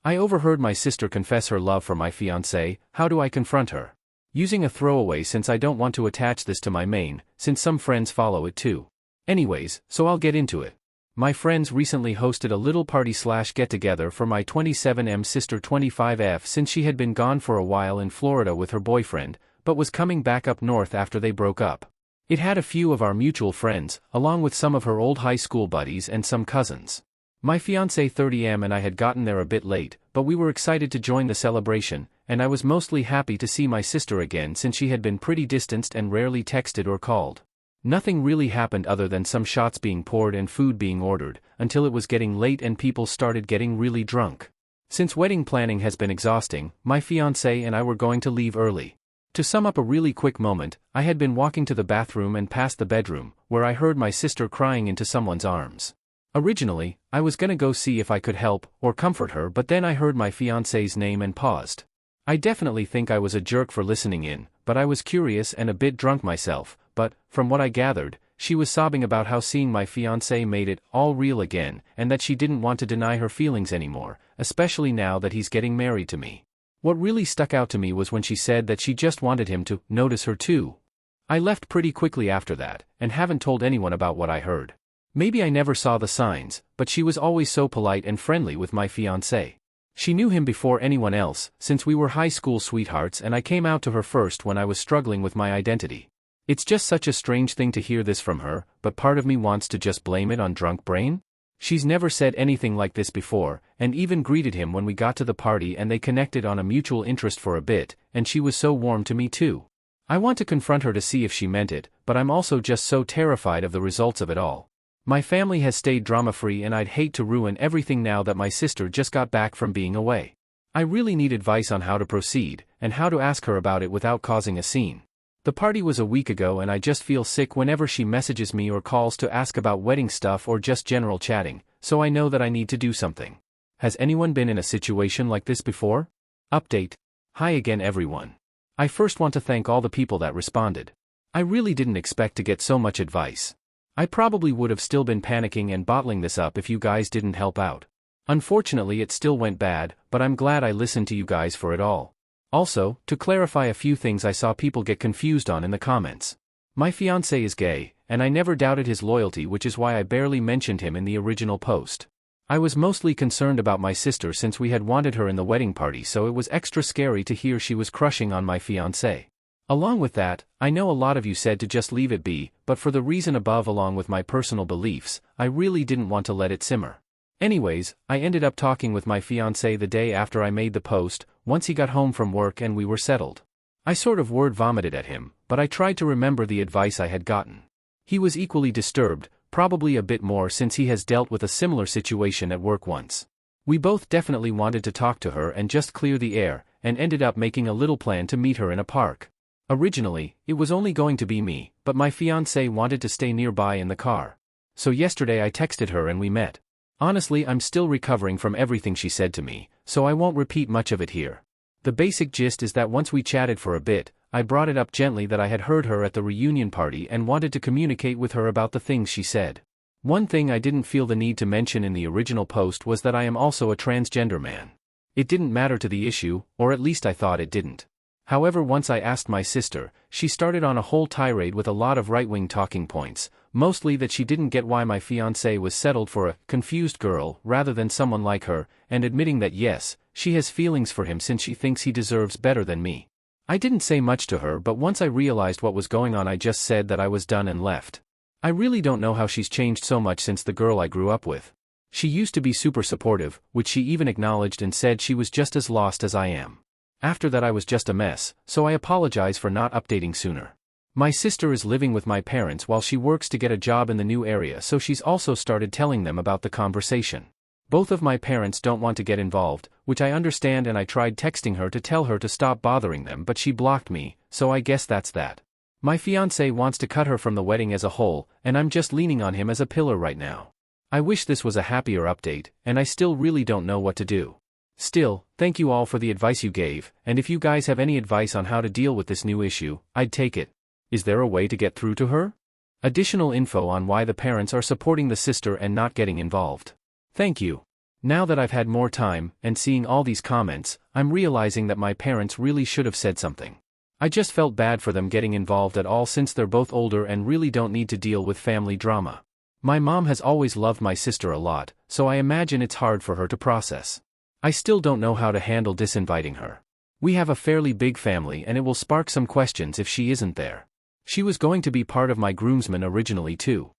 I overheard my sister confess her love for my fiancé. How do I confront her? Using a throwaway, since I don't want to attach this to my main, since some friends follow it too. Anyways, so I'll get into it. My friends recently hosted a little party / get-together for my 27M sister 25F, since she had been gone for a while in Florida with her boyfriend, but was coming back up north after they broke up. It had a few of our mutual friends, along with some of her old high school buddies and some cousins. My fiancé 30M and I had gotten there a bit late, but we were excited to join the celebration, and I was mostly happy to see my sister again since she had been pretty distanced and rarely texted or called. Nothing really happened other than some shots being poured and food being ordered, until it was getting late and people started getting really drunk. Since wedding planning has been exhausting, my fiancé and I were going to leave early. To sum up a really quick moment, I had been walking to the bathroom and past the bedroom, where I heard my sister crying into someone's arms. Originally, I was gonna go see if I could help or comfort her, but then I heard my fiancé's name and paused. I definitely think I was a jerk for listening in, but I was curious and a bit drunk myself, but, from what I gathered, she was sobbing about how seeing my fiancé made it all real again, and that she didn't want to deny her feelings anymore, especially now that he's getting married to me. What really stuck out to me was when she said that she just wanted him to notice her too. I left pretty quickly after that, and haven't told anyone about what I heard. Maybe I never saw the signs, but she was always so polite and friendly with my fiancé. She knew him before anyone else, since we were high school sweethearts, and I came out to her first when I was struggling with my identity. It's just such a strange thing to hear this from her, but part of me wants to just blame it on drunk brain. She's never said anything like this before, and even greeted him when we got to the party, and they connected on a mutual interest for a bit, and she was so warm to me too. I want to confront her to see if she meant it, but I'm also just so terrified of the results of it all. My family has stayed drama-free, and I'd hate to ruin everything now that my sister just got back from being away. I really need advice on how to proceed, and how to ask her about it without causing a scene. The party was a week ago, and I just feel sick whenever she messages me or calls to ask about wedding stuff or just general chatting, so I know that I need to do something. Has anyone been in a situation like this before? Update. Hi again everyone. I first want to thank all the people that responded. I really didn't expect to get so much advice. I probably would have still been panicking and bottling this up if you guys didn't help out. Unfortunately, it still went bad, but I'm glad I listened to you guys for it all. Also, to clarify a few things I saw people get confused on in the comments. My fiancé is gay, and I never doubted his loyalty, which is why I barely mentioned him in the original post. I was mostly concerned about my sister since we had wanted her in the wedding party, so it was extra scary to hear she was crushing on my fiancé. Along with that, I know a lot of you said to just leave it be, but for the reason above along with my personal beliefs, I really didn't want to let it simmer. Anyways, I ended up talking with my fiancé the day after I made the post, once he got home from work and we were settled. I sort of word vomited at him, but I tried to remember the advice I had gotten. He was equally disturbed, probably a bit more since he has dealt with a similar situation at work once. We both definitely wanted to talk to her and just clear the air, and ended up making a little plan to meet her in a park. Originally, it was only going to be me, but my fiancé wanted to stay nearby in the car. So yesterday I texted her and we met. Honestly, I'm still recovering from everything she said to me, so I won't repeat much of it here. The basic gist is that once we chatted for a bit, I brought it up gently that I had heard her at the reunion party and wanted to communicate with her about the things she said. One thing I didn't feel the need to mention in the original post was that I am also a transgender man. It didn't matter to the issue, or at least I thought it didn't. However, once I asked my sister, she started on a whole tirade with a lot of right-wing talking points, mostly that she didn't get why my fiancé was settled for a confused girl rather than someone like her, and admitting that yes, she has feelings for him since she thinks he deserves better than me. I didn't say much to her, but once I realized what was going on, I just said that I was done and left. I really don't know how she's changed so much since the girl I grew up with. She used to be super supportive, which she even acknowledged and said she was just as lost as I am. After that I was just a mess, so I apologize for not updating sooner. My sister is living with my parents while she works to get a job in the new area, so she's also started telling them about the conversation. Both of my parents don't want to get involved, which I understand, and I tried texting her to tell her to stop bothering them, but she blocked me, so I guess that's that. My fiancé wants to cut her from the wedding as a whole, and I'm just leaning on him as a pillar right now. I wish this was a happier update, and I still really don't know what to do. Still, thank you all for the advice you gave, and if you guys have any advice on how to deal with this new issue, I'd take it. Is there a way to get through to her? Additional info on why the parents are supporting the sister and not getting involved. Thank you. Now that I've had more time, and seeing all these comments, I'm realizing that my parents really should have said something. I just felt bad for them getting involved at all since they're both older and really don't need to deal with family drama. My mom has always loved my sister a lot, so I imagine it's hard for her to process. I still don't know how to handle disinviting her. We have a fairly big family and it will spark some questions if she isn't there. She was going to be part of my groomsmen originally too.